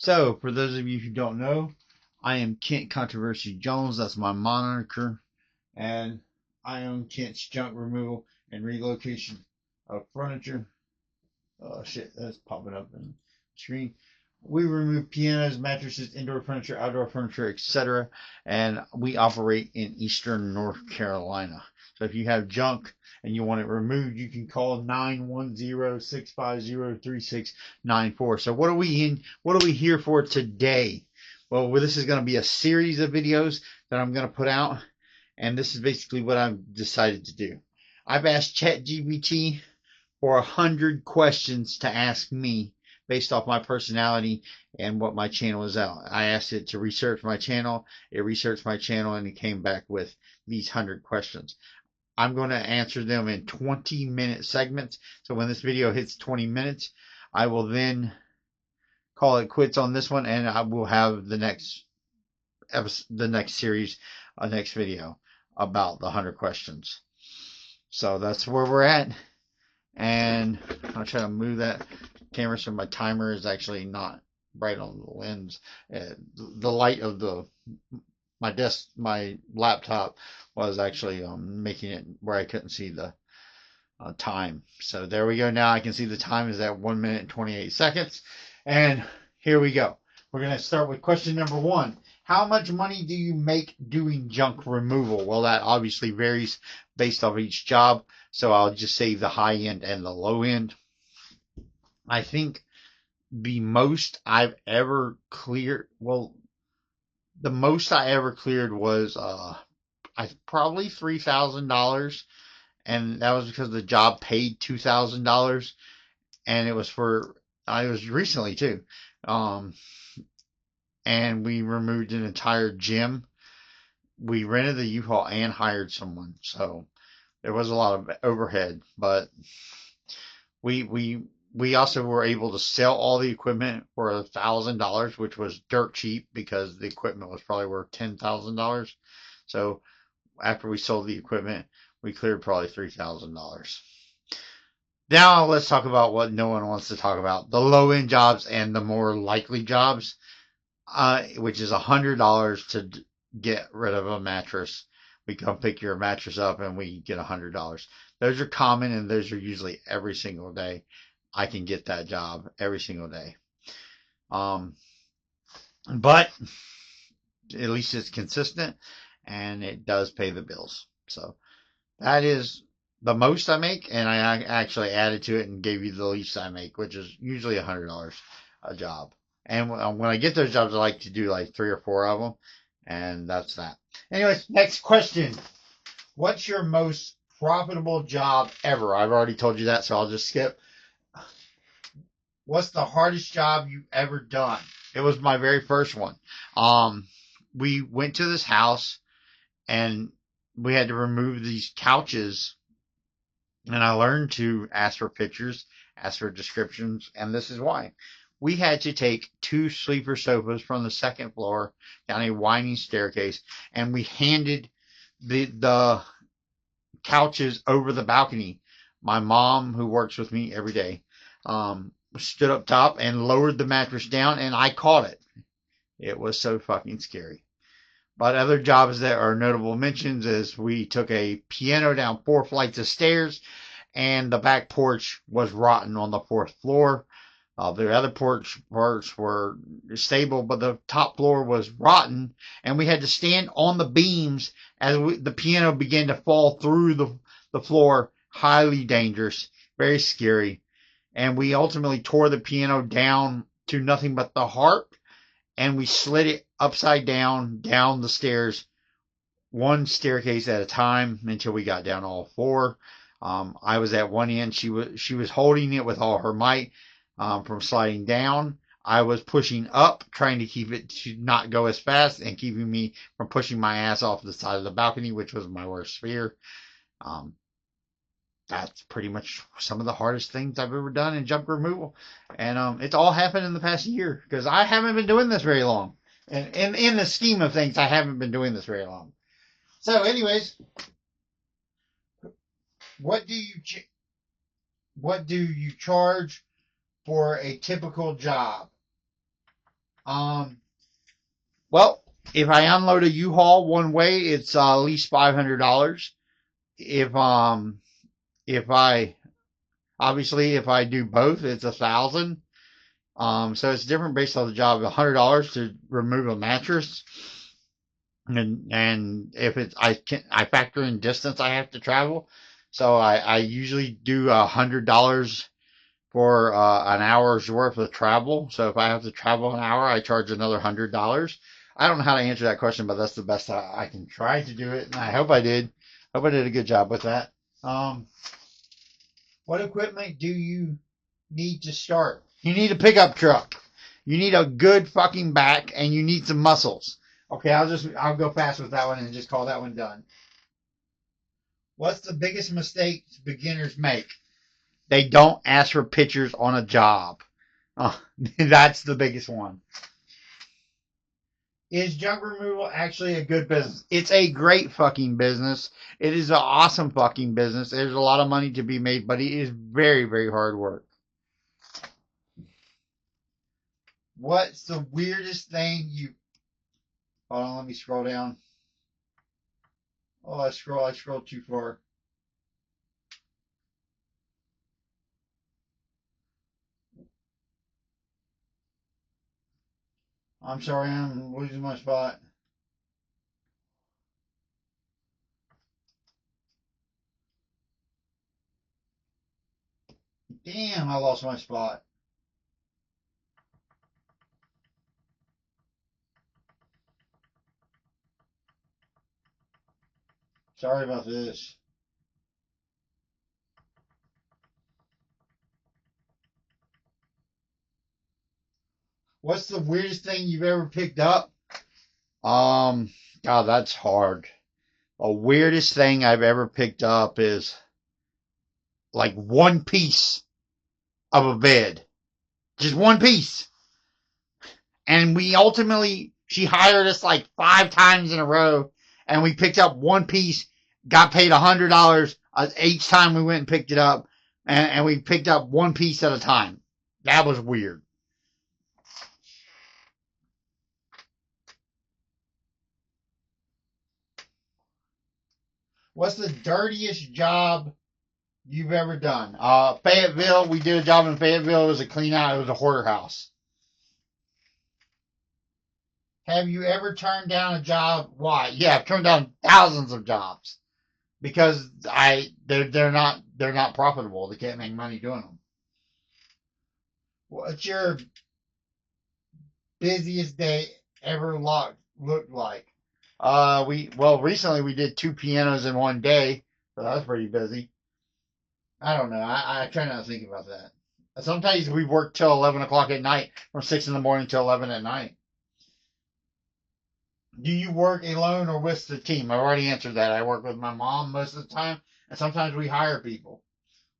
So, for those of you who don't know, I am Kent Controversy Jones. That's my moniker. And I own Kent's Junk Removal and Relocation of Furniture. Oh, shit, that's popping up on the screen. We remove pianos, mattresses, indoor furniture, outdoor furniture, etc. And we operate in Eastern North Carolina. So if you have junk and you want it removed, you can call 910-650-3694. So what are we in? What are we here for today? Well, this is going to be a series of videos that I'm going to put out, and this is basically what I've decided to do. I've asked ChatGPT for 100 questions to ask me based off my personality and what my channel is out. I asked it to research my channel. It researched my channel and it came back with these 100 questions. I'm going to answer them in 20-minute segments. So when this video hits 20 minutes, I will then call it quits on this one, and I will have the next series, next video about the 100 questions. So that's where we're at. And I'll try to move that camera so my timer is actually not right on the lens. The light of my laptop was actually making it where I couldn't see the time. So there we go. Now I can see the time is at 1 minute and 28 seconds. And here we go. We're going to start with question number 1. How much money do you make doing junk removal? Well, that obviously varies based off each job. So I'll just say the high end and the low end. I think the most I've ever cleared, the most I ever cleared was probably $3,000, and that was because the job paid $2,000, and it was recently too. And we removed an entire gym. We rented the U-Haul and hired someone, so there was a lot of overhead, but we also were able to sell all the equipment for $1,000, which was dirt cheap because the equipment was probably worth $10,000. So after we sold the equipment, we cleared probably $3,000. Now let's talk about what no one wants to talk about: the low end jobs and the more likely jobs, which is $100 to get rid of a mattress. We come pick your mattress up and we get $100. Those are common, and those are usually every single day. I can get that job every single day. But at least it's consistent and it does pay the bills. So that is the most I make, and I actually added to it and gave you the least I make, which is usually $100 a job. And when I get those jobs, I like to do like 3 or 4 of them, and that's that. Anyways, next question. What's your most profitable job ever? I've already told you that, so I'll just skip. What's the hardest job you've ever done? It was my very first one. We went to this house and we had to remove these couches, and I learned to ask for pictures, ask for descriptions, and this is why. We had to take 2 sleeper sofas from the 2nd floor down a winding staircase, and we handed the couches over the balcony. My mom, who works with me every day, stood up top and lowered the mattress down, and I caught it. It was so fucking scary. But other jobs that are notable mentions is we took a piano down 4 flights of stairs, and the back porch was rotten on the 4th floor. The other porch parts were stable, but the top floor was rotten, and we had to stand on the beams as the piano began to fall through the floor. Highly dangerous, very scary. And we ultimately tore the piano down to nothing but the harp, and we slid it upside down the stairs, 1 staircase at a time, until we got down all 4. I was at one end. She was holding it with all her might from sliding down. I was pushing up, trying to keep it to not go as fast and keeping me from pushing my ass off the side of the balcony, which was my worst fear. That's pretty much some of the hardest things I've ever done in junk removal. And it's all happened in the past year, because I haven't been doing this very long. And in the scheme of things, I haven't been doing this very long. So anyways, what do you charge for a typical job? Um, well, if I unload a U-Haul one way, it's at least $500. If if I obviously if I do both, it's 1,000. So it's different based on the job. $100 to remove a mattress, and if it's I factor in distance I have to travel, so I usually do $100 for an hour's worth of travel. So if I have to travel an hour, I charge another $100. I don't know how to answer that question, but that's the best I can try to do it, and I hope I did. Hope I did a good job with that. What equipment do you need to start? You need a pickup truck. You need a good fucking back, and you need some muscles. Okay, I'll go fast with that one and just call that one done. What's the biggest mistake beginners make? They don't ask for pictures on a job. That's the biggest one. Is junk removal actually a good business? It's a great fucking business. It is an awesome fucking business. There's a lot of money to be made, but it is very, very hard work. What's the weirdest thing you... Hold on, let me scroll down. Oh, I scrolled too far. I'm sorry, I'm losing my spot. Damn, I lost my spot. Sorry about this. What's the weirdest thing you've ever picked up? Um, God, that's hard. The weirdest thing I've ever picked up is like one piece of a bed. Just one piece. And we ultimately, she hired us like 5 times in a row, and we picked up one piece, got paid $100 each time we went and picked it up, and we picked up one piece at a time. That was weird. What's the dirtiest job you've ever done? Fayetteville, we did a job in Fayetteville. It was a clean out. It was a hoarder house. Have you ever turned down a job? Why? Yeah, I've turned down thousands of jobs because they're not profitable. They can't make money doing them. What's your busiest day ever looked like? Recently we did 2 pianos in one day, so that was pretty busy. I don't know. I try not to think about that. Sometimes we work till 11 o'clock at night, from 6 in the morning till 11 at night. Do you work alone or with the team? I've already answered that. I work with my mom most of the time, and sometimes we hire people.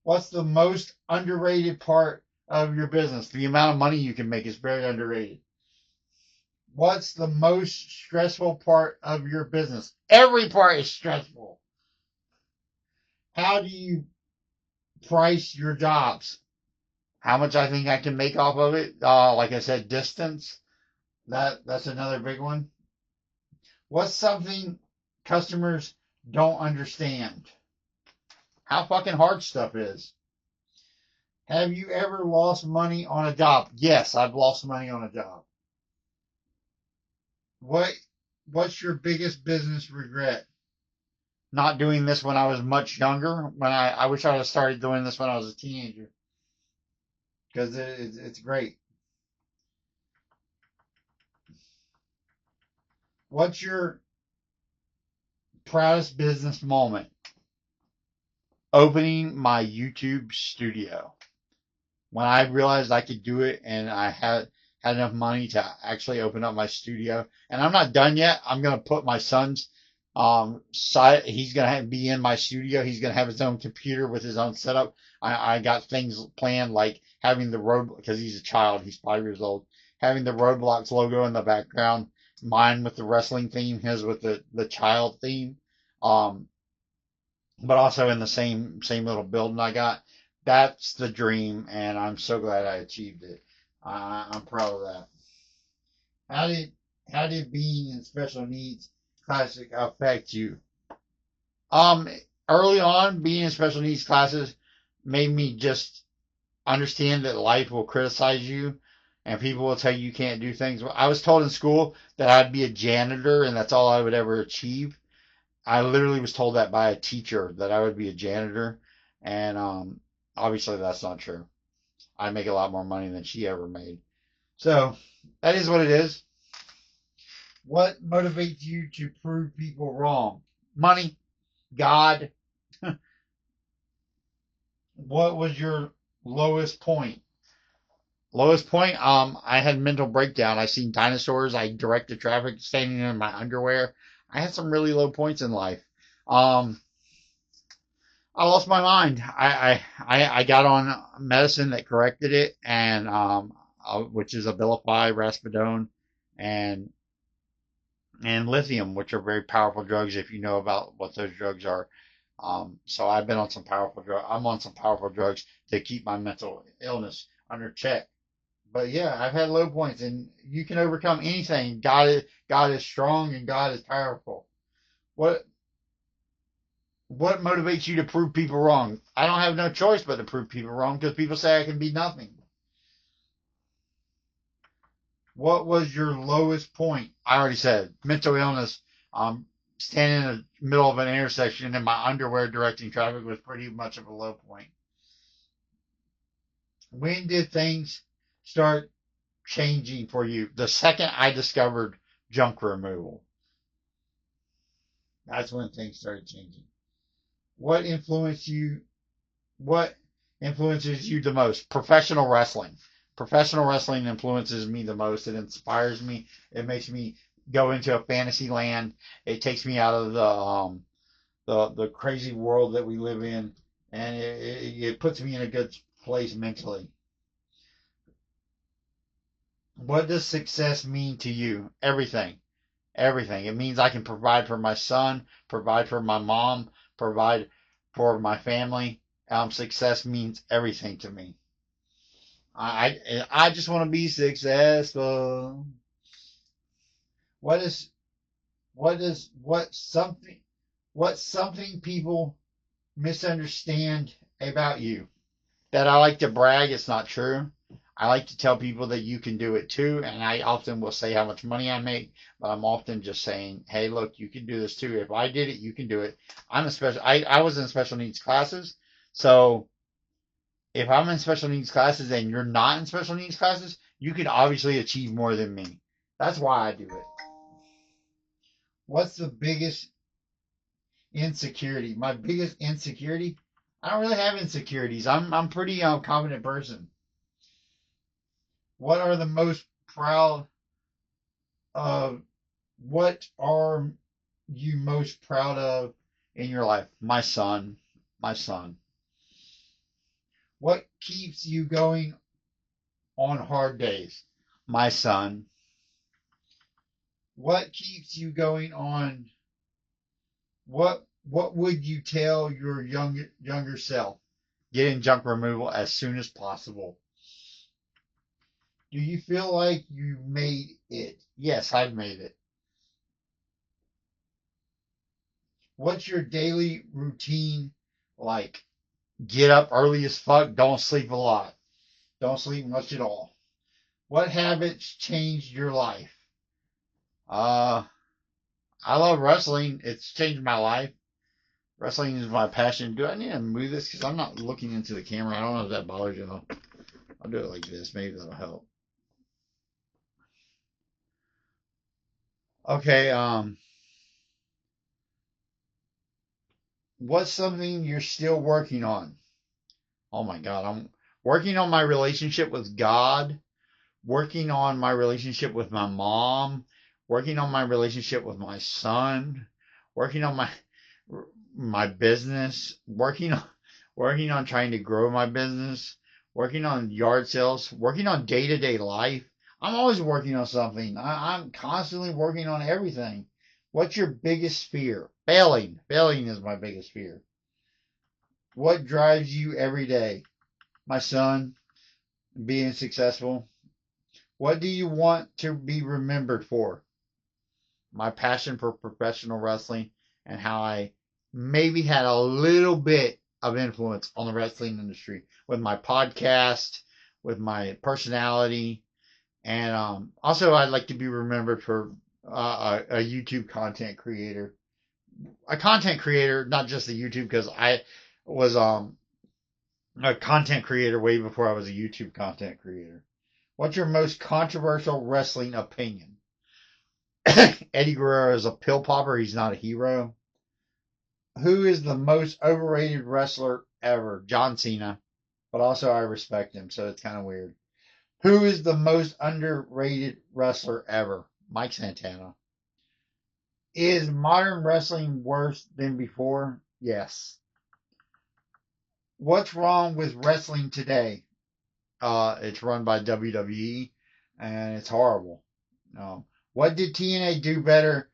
What's the most underrated part of your business? The amount of money you can make is very underrated. What's the most stressful part of your business? Every part is stressful. How do you price your jobs? How much I think I can make off of it? Like I said, distance. That's another big one. What's something customers don't understand? How fucking hard stuff is. Have you ever lost money on a job? Yes, I've lost money on a job. What What's your biggest business regret? Not doing this when I was much younger. I wish I would have started doing this when I was a teenager because it's great. What's your proudest business moment? Opening my YouTube studio. When I realized I could do it and I had enough money to actually open up my studio. And I'm not done yet. I'm gonna put my son's side. He's gonna be in my studio. He's gonna have his own computer with his own setup. I got things planned like having the road because he's a child. He's 5 years old. Having the Roblox logo in the background. Mine with the wrestling theme. His with the child theme. Um, but also in the same little building I got. That's the dream, and I'm so glad I achieved it. I'm proud of that. How did how did being in special needs class affect you? Um, Early on, being in special needs classes made me just understand that life will criticize you and people will tell you you can't do things. I was told in school that I'd be a janitor and that's all I would ever achieve. I literally was told that by a teacher that I would be a janitor, and obviously that's not true. I make a lot more money than she ever made. So that is what it is. What motivates you to prove people wrong? Money, God. What was your lowest point? Lowest point, I had mental breakdown. I seen dinosaurs. I directed traffic standing in my underwear. I had some really low points in life. Um, I lost my mind. I got on medicine that corrected it, and which is Abilify, Raspadone, and lithium, which are very powerful drugs if you know about what those drugs are. So I've been on some powerful drugs. I'm on some powerful drugs to keep my mental illness under check. But yeah, I've had low points, and you can overcome anything. God is strong, and God is powerful. What what motivates you to prove people wrong? I don't have no choice but to prove people wrong because people say I can be nothing. What was your lowest point? I already said mental illness. Um, Standing in the middle of an intersection in my underwear directing traffic was pretty much of a low point. When did things start changing for you? The second I discovered junk removal, that's when things started changing. What influenced you? What influences you the most? Professional wrestling. Professional wrestling influences me the most. It inspires me. It makes me go into a fantasy land. It takes me out of the crazy world that we live in, and it puts me in a good place mentally. What does success mean to you? Everything. Everything. It means I can provide for my son, provide for my mom, provide for my family. Success means everything to me. I just want to be successful. What is what something people misunderstand about you? That I like to brag, it's not true. I like to tell people that you can do it too, and I often will say how much money I make, but I'm often just saying, hey, look, you can do this too. If I did it, you can do it. I was in special needs classes, so if I'm in special needs classes and you're not in special needs classes, you can obviously achieve more than me. That's why I do it. What's the biggest insecurity? My biggest insecurity? I don't really have insecurities. I'm pretty confident person. What are the most proud of? What are you most proud of in your life? My son. My son. What keeps you going on hard days? My son. What keeps you going on? What would you tell your younger self? Get in junk removal as soon as possible. Do you feel like you made it? Yes, I've made it. What's your daily routine like? Get up early as fuck. Don't sleep a lot. Don't sleep much at all. What habits changed your life? Uh, I love wrestling. It's changed my life. Wrestling is my passion. Do I need to move this? Because I'm not looking into the camera. I don't know if that bothers you. I'll do it like this. Maybe that'll help. Okay. What's something you're still working on? Oh my God, I'm working on my relationship with God, working on my relationship with my mom, working on my relationship with my son, working on my business, working on trying to grow my business, working on yard sales, working on day-to-day life. I'm always working on something. I'm constantly working on everything. What's your biggest fear? Failing. Failing is my biggest fear. What drives you every day? My son, being successful. What do you want to be remembered for? My passion for professional wrestling and how I maybe had a little bit of influence on the wrestling industry with my podcast, with my personality, and also I'd like to be remembered for a YouTube content creator, not just the YouTube, because I was a content creator way before I was a YouTube content creator. What's your most controversial wrestling opinion? Eddie Guerrero is a pill popper. He's not a hero. Who is the most overrated wrestler ever? John Cena. But also I respect him, so it's kind of weird. Who is the most underrated wrestler ever? Mike Santana. Is modern wrestling worse than before? Yes. What's wrong with wrestling today? It's run by WWE, and it's horrible. What did TNA do better